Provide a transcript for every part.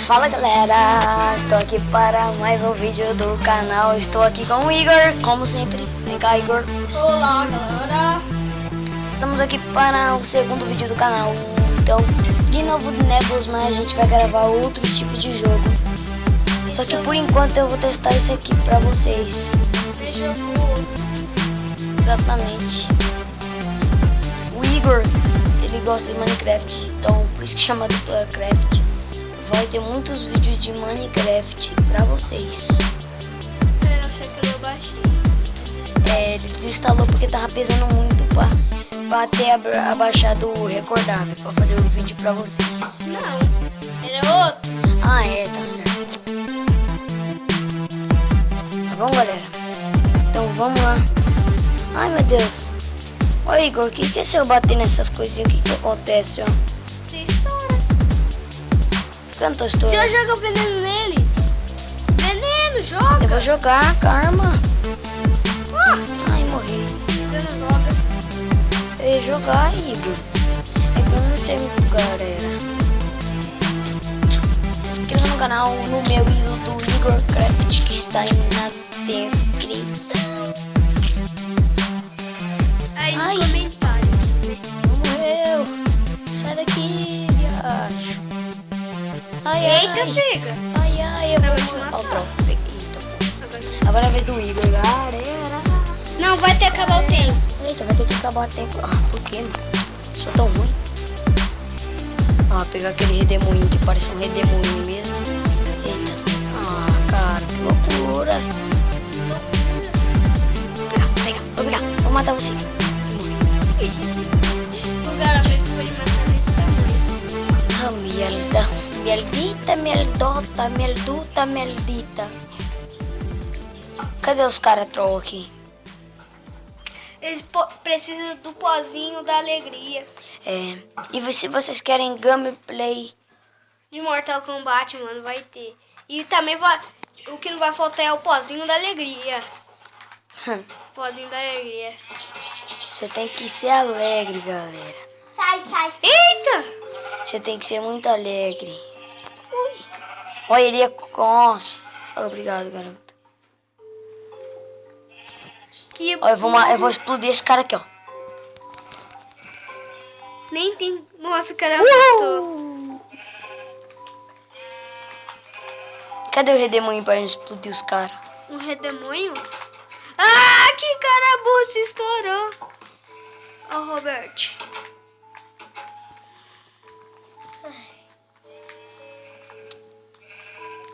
Fala galera, estou aqui para mais um vídeo do canal. Estou aqui com o Igor, como sempre. Vem cá, Igor. Olá galera. Estamos aqui para o segundo vídeo do canal. Então, de novo de Nebulous, mas a gente vai gravar outro tipo de jogo. Só que por enquanto eu vou testar isso aqui para vocês. É jogo. Exatamente. O Igor, ele gosta de Minecraft, então por isso que chama de Minecraft. Vai ter muitos vídeos de Minecraft pra vocês. Eu achei que eu baixei. Ele desinstalou porque tava pesando muito pra ter abaixado o recordável pra fazer o vídeo pra vocês. Não, era outro. Ah, é, tá certo. Tá bom, galera? Então vamos lá. Ai, meu Deus. Ô, Igor, o que é se eu bater nessas coisinhas? O que acontece, ó? Você estoura. Canto estou. Já joga veneno neles. Veneno, joga. Eu vou jogar, karma. Ah, Ai, morri. você não joga. Eu ia jogar, Igor. É que eu não sei muito, galera. Se inscreva no canal, no meu e no do Igor Craft, que está aí na descrição. Aí Ai. no comentário. Morreu. Sai daqui, viagem. Ai, Eita, ai. fica. Ai, eu Não, vou vou te matar. matar. Ó, pronto. Eita. Agora é a vez do Igor, galera. Não, vai ter que acabar o tempo. Eita, vai ter que acabar o tempo. Ah, por quê, mano? Sou tão ruim. Ah, pegar aquele redemoinho que parece um redemoinho mesmo. Eita. Ah, cara, que loucura. Vou pegar. Vou matar você. O cara precisa de matar nesse tamanho. Ah, merda. Meldita, meldota, melduta, meldita. Cadê os caras troll aqui? Eles precisam do pozinho da alegria. É. E se vocês querem gameplay? De Mortal Kombat, mano, vai ter. E também vai, o que não vai faltar é o pozinho da alegria. Pozinho da alegria. Você tem que ser alegre, galera. Sai. Eita! Você tem que ser muito alegre. Ui. Olha, ele é... Nossa. Obrigado, garoto. Que Ó, eu vou explodir esse cara aqui, ó. Nem tem... Nossa, o cara matou. Cadê o redemoinho pra gente explodir os caras? Um redemoinho? Ah, que cara burro, se estourou. Ó, Robert.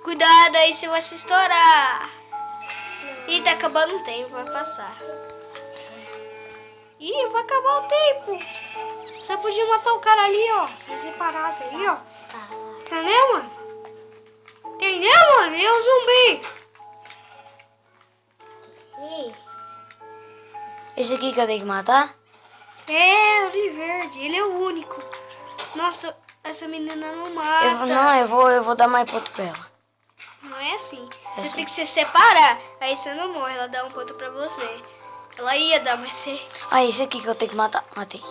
Cuidado aí, você vai se estourar. Ih, tá acabando o tempo, vai passar. Ih, vai acabar o tempo. Você podia matar o cara ali, ó. Se separasse aí, ó. Entendeu, mano? Entendeu, mano? E o zumbi? Esse aqui que eu tenho que matar? É, o de verde. Ele é o único. Nossa, essa menina não mata. Eu vou dar mais ponto pra ela. Não é assim. É Você assim. tem que se separar. Aí você não morre, ela dá um ponto pra você. Ela ia dar, mas você Ah, esse aqui que eu tenho que matar. Matei.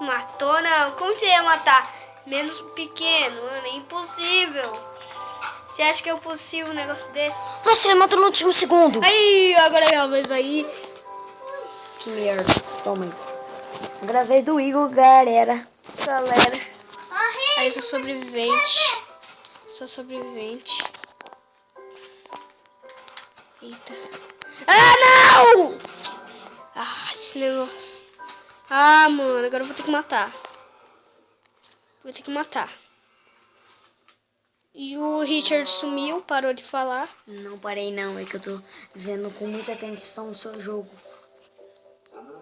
matou, não. Como você ia matar? Menos pequeno, mano. É impossível. Você acha que é possível um negócio desse? Nossa, ele matou no último segundo. Aí, agora é minha vez aí. Que merda. Toma aí. Gravei do Igor, galera. Aí eu sou sobrevivente. Sou sobrevivente. Eita. Ah, não! Ah, esse negócio. Ah, mano, agora eu vou ter que matar. Vou ter que matar. E o Richard sumiu, parou de falar. Não parei não, é que eu tô vendo com muita atenção o seu jogo.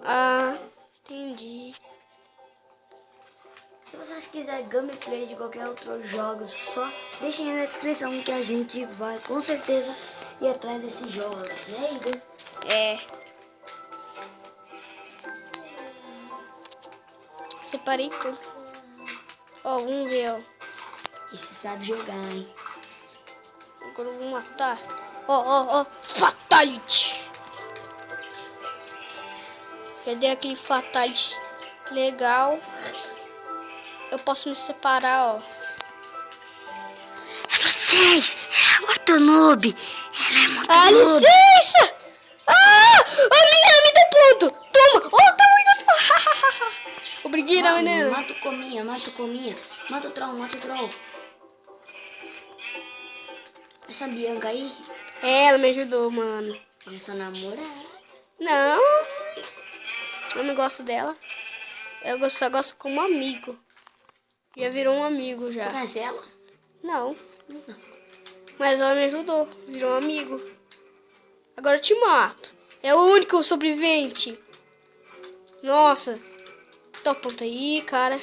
Ah, entendi. Se vocês quiserem gameplay de qualquer outro jogo, só deixem aí na descrição que a gente vai com certeza ir atrás desses jogos, né, Igor? É. Separei tudo. Ó, vamos ver, ó. Esse sabe jogar, hein? Agora eu vou matar. Ó. Fatality. Já dei aquele fatality legal. Eu posso me separar, ó. muito noob. Ela é muito Ah, noob. licença! Ah! A menina me deu ponto! Toma! Oh, tá muito... Obrigada, menina. Mata o cominha, mata o cominha. Mata o troll, mata o troll. Essa Bianca aí, Ela me ajudou, mano. ela é sua namorada. Não. Eu não gosto dela. Só gosto como amigo. Já virou um amigo Você já. conhece ela? Não. Não. Mas ela me ajudou. Virou um amigo. Agora eu te mato. É o único sobrevivente. Nossa. Dá o ponto aí, cara.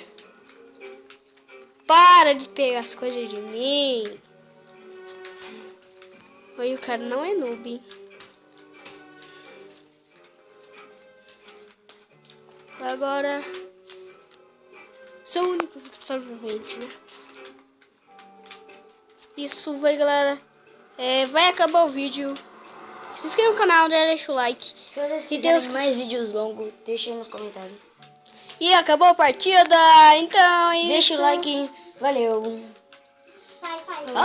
Para de pegar as coisas de mim. Aí o cara não é noob, hein? Agora... sou o único sobrevivente, né? Isso, vai, galera. Vai acabar o vídeo. Se inscreva no canal, já deixa o like. Se vocês E quiserem Deus- mais vídeos longos, deixem nos comentários. E acabou a partida. Então é Deixa isso. o like. Valeu. Vai. Falou!